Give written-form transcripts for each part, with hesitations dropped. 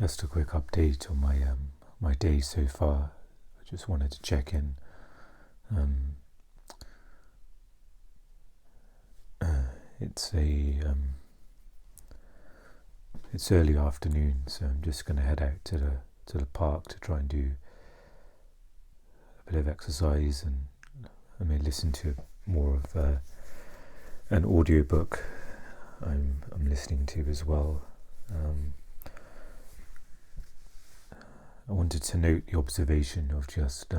Just a quick update on my day so far. I just wanted to check in. Um, it's it's early afternoon, so I'm just going to head out to the park to try and do a bit of exercise, and I may listen to more of an audiobook I'm listening to as well. I wanted to note the observation of just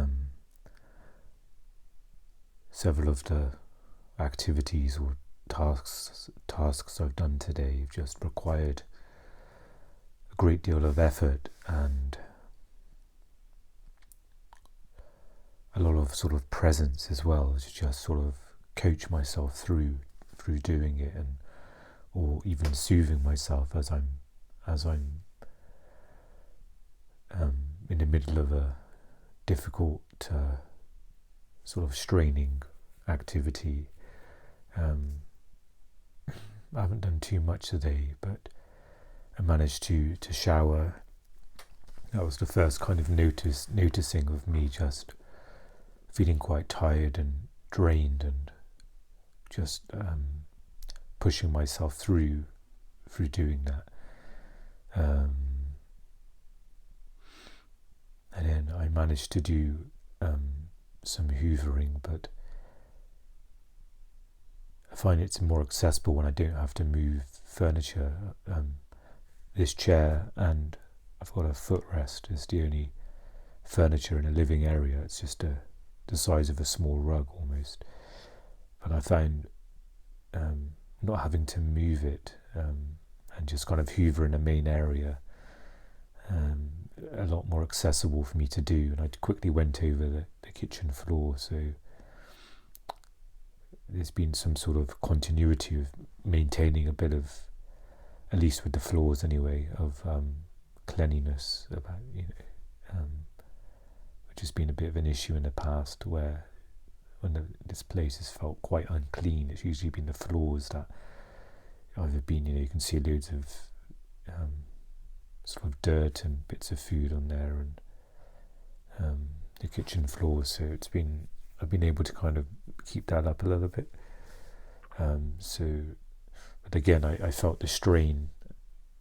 several of the activities or tasks I've done today have just required a great deal of effort and a lot of sort of presence as well, to just sort of coach myself through doing it, and or even soothing myself as I'm in the middle of a difficult sort of straining activity. I haven't done too much today, but I managed to shower. That was the first kind of noticing of me just feeling quite tired and drained, and just pushing myself through doing that. And then I managed to do some hoovering, but I find it's more accessible when I don't have to move furniture. This chair, and I've got a footrest, is the only furniture in a living area. It's just the size of a small rug almost. But I found not having to move it and just kind of hoover in the main area a lot more accessible for me to do. And I quickly went over the kitchen floor, so there's been some sort of continuity of maintaining a bit of, at least with the floors anyway, of cleanliness about, which has been a bit of an issue in the past, where when this place has felt quite unclean, it's usually been the floors that either been, you can see loads of sort of dirt and bits of food on there, and the kitchen floor. So I've been able to kind of keep that up a little bit. But again, I felt the strain,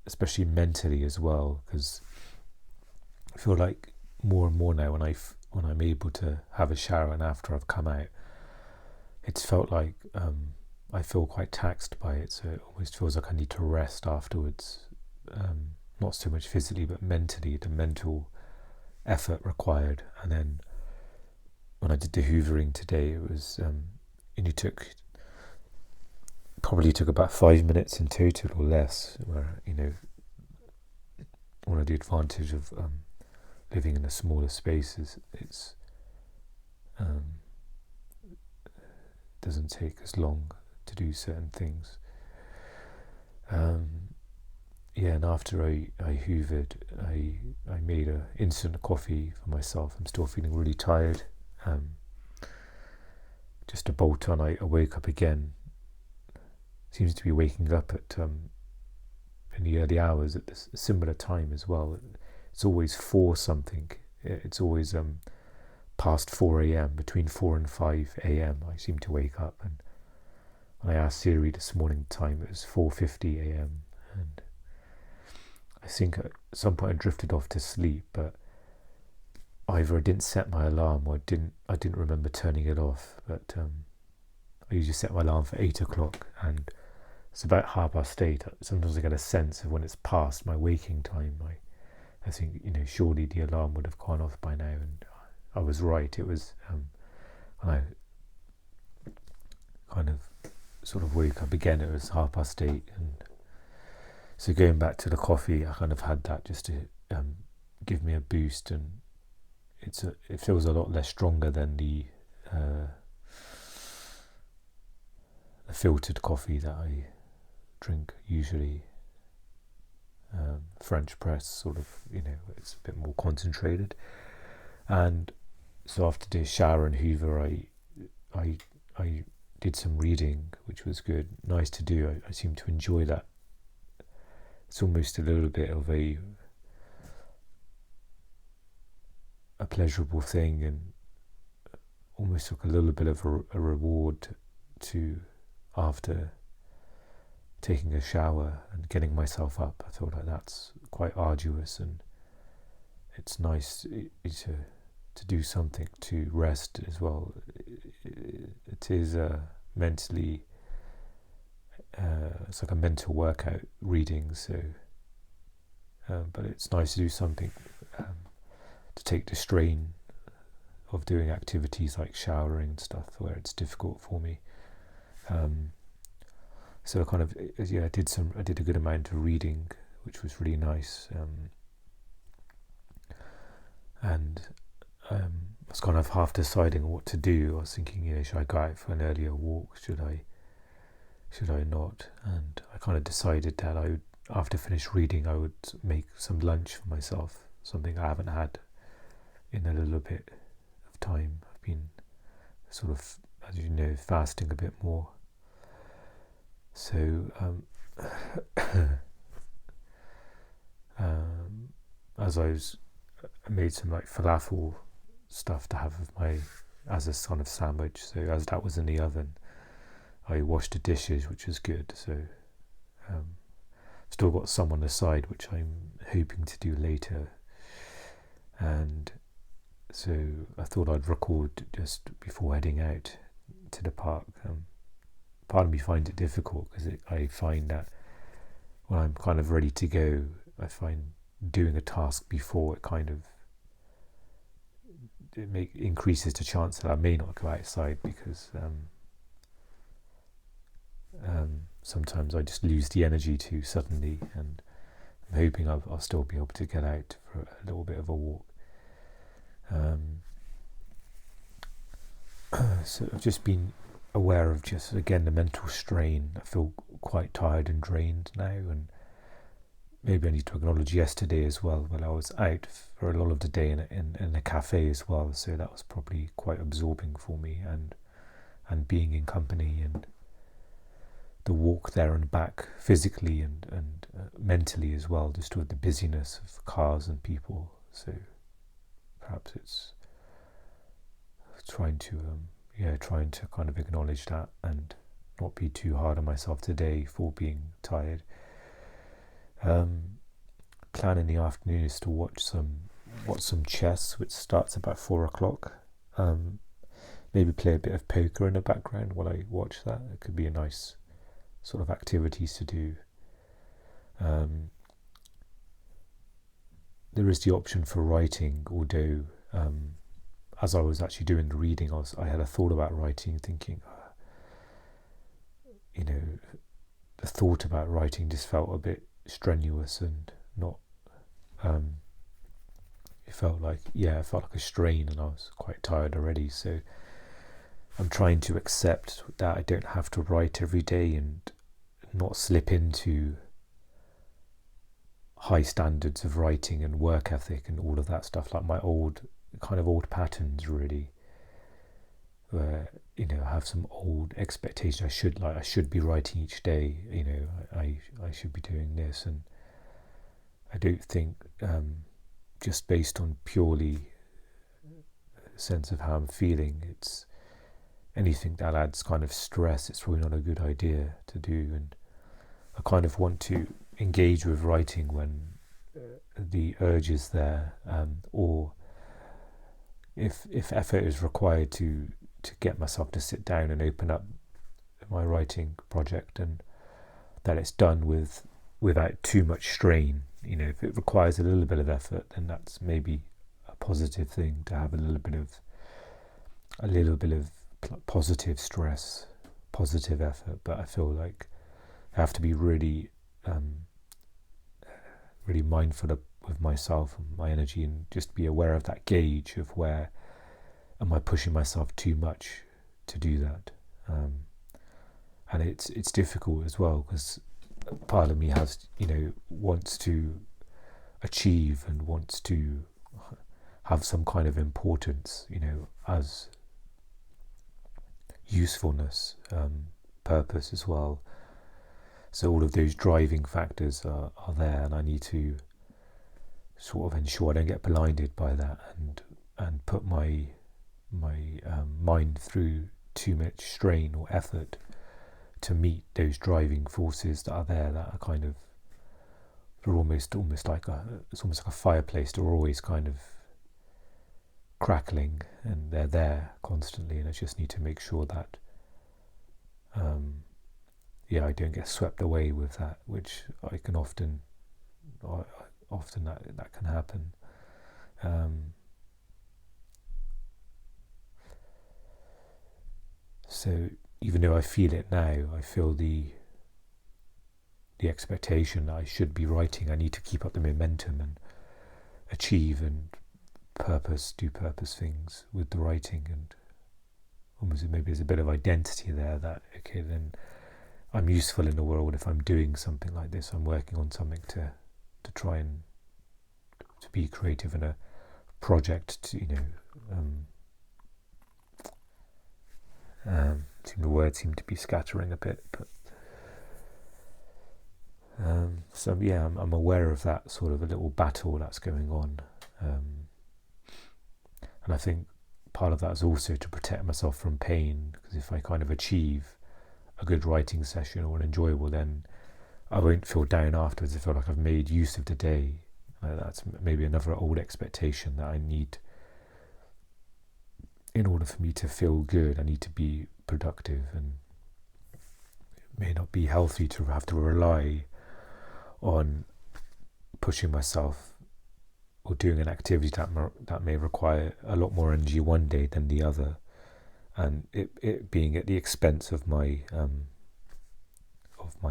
especially mentally as well, because I feel like more and more now when I'm able to have a shower and after I've come out, it's felt like I feel quite taxed by it. So it almost feels like I need to rest afterwards. Not so much physically, but mentally, the mental effort required. And then when I did the hoovering today, it was probably took about 5 minutes in total or less, where one of the advantage of living in a smaller space is it's doesn't take as long to do certain things. And after I hoovered, I made an instant coffee for myself. I'm still feeling really tired. Just to bolt on, I wake up again. Seems to be waking up at in the early hours at this similar time as well. It's always 4 something. It's always past 4 a.m. Between 4 and 5 a.m. I seem to wake up, and when I asked Siri this morning the time, it was 4:50 a.m. and I think at some point I drifted off to sleep, but either I didn't set my alarm or I didn't remember turning it off. But I usually set my alarm for 8 o'clock, and it's about 8:30. Sometimes I get a sense of when it's past my waking time. I think, surely the alarm would have gone off by now, and I was right. It was when I kind of sort of woke up again, it was 8:30, and so going back to the coffee, I kind of had that just to give me a boost, and it feels a lot less stronger than the filtered coffee that I drink usually. French press, sort of, it's a bit more concentrated. And so after the shower and hoover, I did some reading, which was good, nice to do. I seem to enjoy that. It's almost a little bit of a pleasurable thing, and almost like a little bit of a reward to, after taking a shower and getting myself up. I feel like that's quite arduous, and it's nice to do something to rest as well. It is mentally, it's like a mental workout reading, so but it's nice to do something to take the strain of doing activities like showering and stuff where it's difficult for me. So I kind of, I did a good amount of reading, which was really nice. And I was kind of half deciding what to do. I was thinking, should I go out for an earlier walk? Should I not? And I kind of decided that I would, after finish reading, I would make some lunch for myself, something I haven't had in a little bit of time. I've been sort of, as you know, fasting a bit more. So as I made some like falafel stuff to have with as a kind of sandwich. So as that was in the oven, I washed the dishes, which was good. So still got some on the side, which I'm hoping to do later. And so I thought I'd record just before heading out to the park. Part of me finds it difficult because I find that when I'm kind of ready to go, I find doing a task before it kind of increases the chance that I may not go outside, because sometimes I just lose the energy too suddenly, and I'm hoping I'll still be able to get out for a little bit of a walk. So I've just been aware of just, again, the mental strain. I feel quite tired and drained now, and maybe I need to acknowledge yesterday as well, when I was out for a lot of the day in a cafe as well, so that was probably quite absorbing for me, and being in company, and the walk there and back physically and mentally as well, just with the busyness of cars and people. So perhaps it's trying to kind of acknowledge that and not be too hard on myself today for being tired. Plan in the afternoon is to watch some chess, which starts about 4:00. Maybe play a bit of poker in the background while I watch that. It could be a nice sort of activities to do. There is the option for writing, although as I was actually doing the reading, I had a thought about writing, thinking, the thought about writing just felt a bit strenuous and not. It felt like a strain, and I was quite tired already. So I'm trying to accept that I don't have to write every day, and not slip into high standards of writing and work ethic and all of that stuff, like my old patterns, really, where I have some old expectations. I should be writing each day. I should be doing this, and I don't think just based on purely a sense of how I'm feeling, it's anything that adds kind of stress. It's probably not a good idea to do, and I kind of want to engage with writing when the urge is there, or if effort is required to get myself to sit down and open up my writing project, and that it's done without too much strain. If it requires a little bit of effort, then that's maybe a positive thing, to have a little bit of positive stress, positive effort. But I feel like I have to be really really mindful with myself and my energy, and just be aware of that gauge of where am I pushing myself too much to do that. And it's difficult as well, because part of me has wants to achieve and wants to have some kind of importance, as usefulness, purpose as well. So all of those driving factors are there, and I need to sort of ensure I don't get blinded by that, and put my mind through too much strain or effort to meet those driving forces that are there, that are kind of, they're almost like it's almost like a fireplace. They're always kind of crackling, and they're there constantly, and I just need to make sure that I don't get swept away with that, which I can often that can happen. So even though I feel it now, I feel the expectation that I should be writing. I need to keep up the momentum and achieve and do purpose things with the writing, and almost maybe there's a bit of identity there that, okay, then I'm useful in the world if I'm doing something like this. I'm working on something to try and to be creative in a project to, the words seem to be scattering a bit, but so yeah, I'm aware of that sort of a little battle that's going on, and I think part of that is also to protect myself from pain, because if I kind of achieve a good writing session or an enjoyable, then I won't feel down afterwards. I feel like I've made use of the day. That's maybe another old expectation that I need. In order for me to feel good, I need to be productive, and it may not be healthy to have to rely on pushing myself or doing an activity that may require a lot more energy one day than the other, and it being at the expense of my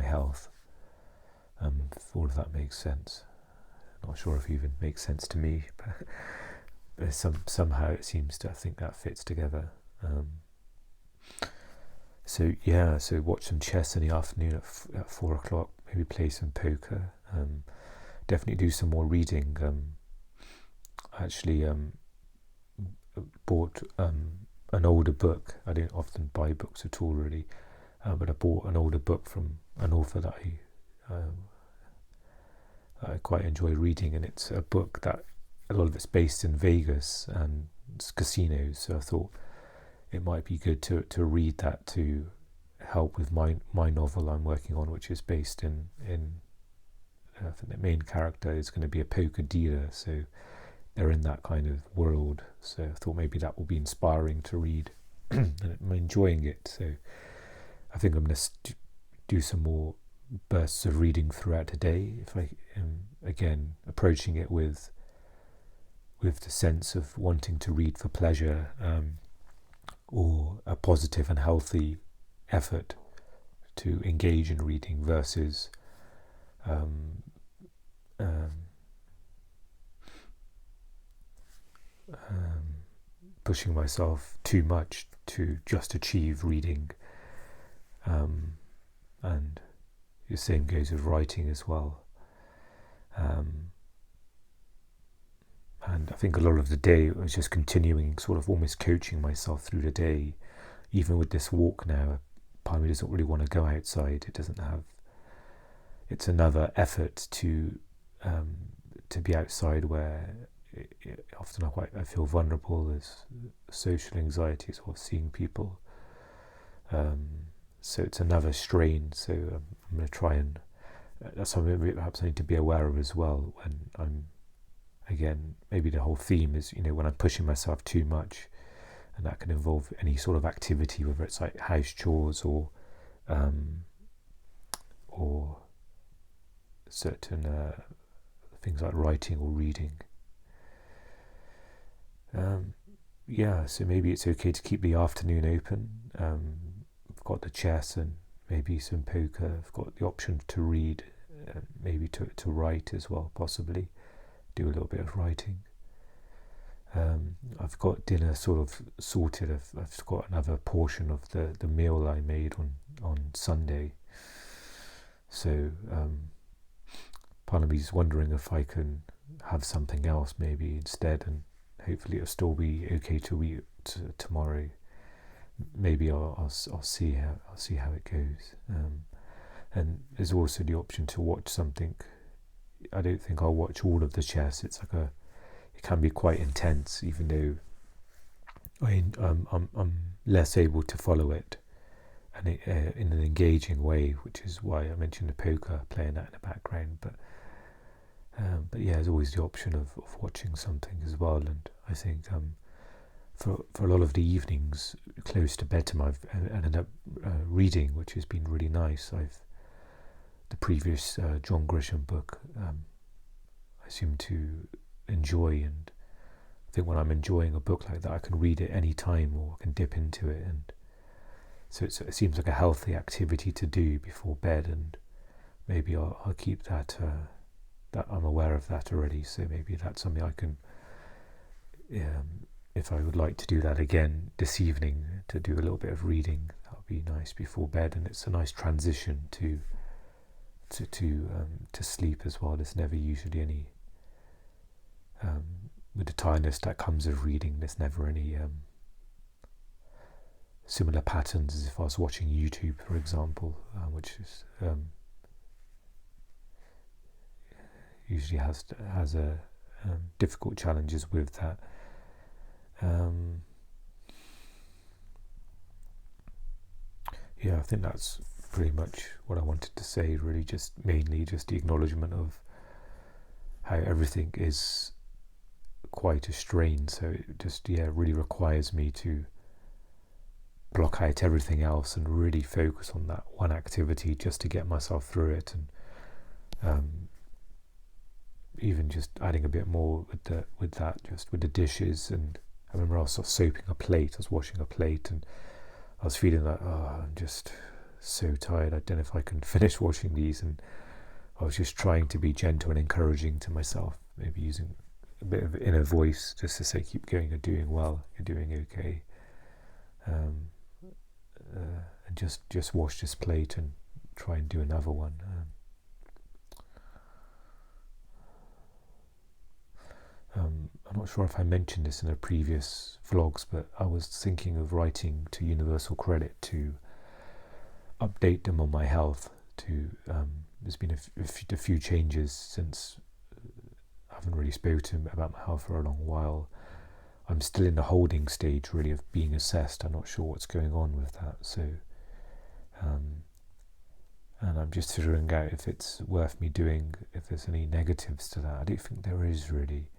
health. If all of that makes sense. Not sure if it even makes sense to me, but somehow it seems to, I think that fits together. So watch some chess in the afternoon at 4 o'clock, maybe play some poker, definitely do some more reading. I actually bought an older book. I don't often buy books at all really, but I bought an older book from an author that I quite enjoy reading, and it's a book that a lot of it's based in Vegas and it's casinos, so I thought it might be good to read that to help with my novel I'm working on, which is based in I think the main character is going to be a poker dealer, so they're in that kind of world, so I thought maybe that will be inspiring to read and I'm enjoying it. So I think I'm going to do some more bursts of reading throughout the day, if I am again approaching it with the sense of wanting to read for pleasure, or a positive and healthy effort to engage in reading, versus pushing myself too much to just achieve reading, and the same goes with writing as well. And I think a lot of the day I was just continuing, sort of almost coaching myself through the day. Even with this walk now, part of me doesn't really want to go outside. It's another effort to be outside, where often I feel vulnerable. There's social anxiety, sort of seeing people. So it's another strain. So I'm going to try and that's something perhaps I need to be aware of as well when I'm, again, maybe the whole theme is, when I'm pushing myself too much, and that can involve any sort of activity, whether it's like house chores or certain things like writing or reading. So maybe it's okay to keep the afternoon open. I've got the chess and maybe some poker. I've got the option to read, maybe to write as well, possibly do a little bit of writing. I've got dinner sort of sorted. I've got another portion of the meal I made on Sunday. So part of me is wondering if I can have something else maybe instead, and hopefully it'll still be okay to eat tomorrow. Maybe I'll see how it goes. And there's also the option to watch something. I don't think I'll watch all of the chess. It's it can be quite intense, even though I'm less able to follow it and in an engaging way, which is why I mentioned the poker, playing that in the background. But yeah, there's always the option of watching something as well. And I think for a lot of the evenings close to bedtime, I've ended up reading, which has been really nice. The previous John Grisham book I seem to enjoy, and I think when I'm enjoying a book like that, I can read it any time or I can dip into it, and so it seems like a healthy activity to do before bed, and maybe I'll keep that. That I'm aware of that already, so maybe that's something I can, if I would like to do that again this evening, to do a little bit of reading, that would be nice before bed, and it's a nice transition to sleep as well. There's never usually any with the tiredness that comes with reading. There's never any similar patterns as if I was watching YouTube, for example, which is usually has a difficult challenges with that. Yeah, I think that's pretty much what I wanted to say, really, mainly just the acknowledgement of how everything is quite a strain, so it just really requires me to block out everything else and really focus on that one activity just to get myself through it. And even just adding a bit more with the dishes. And I remember I was sort of soaping a plate, I was washing a plate, and I was feeling like, I'm just so tired, I don't know if I can finish washing these. And I was just trying to be gentle and encouraging to myself, maybe using a bit of inner voice just to say, keep going, you're doing well, you're doing okay, and just wash this plate and try and do another one. I'm not sure if I mentioned this in the previous vlogs, but I was thinking of writing to Universal Credit to update them on my health. There's been a few changes since I haven't really spoken to them about my health for a long while. I'm still in the holding stage, really, of being assessed. I'm not sure what's going on with that. So, and I'm just figuring out if it's worth me doing, if there's any negatives to that. I don't think there is, really.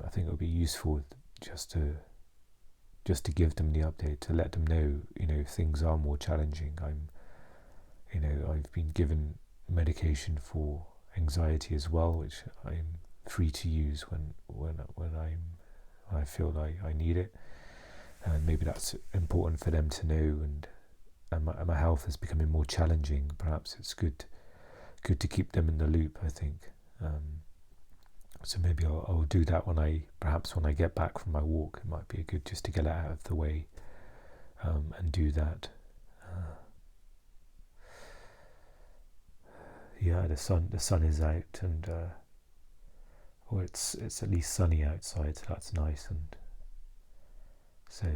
I think it would be useful just to give them the update, to let them know, if things are more challenging. I've been given medication for anxiety as well, which I'm free to use when I feel like I need it, and maybe that's important for them to know. And my health is becoming more challenging. Perhaps it's good to keep them in the loop, I think. So maybe I'll do that when I get back from my walk. It might be good just to get it out of the way, and do that. The sun is out, and it's at least sunny outside, so that's nice. And so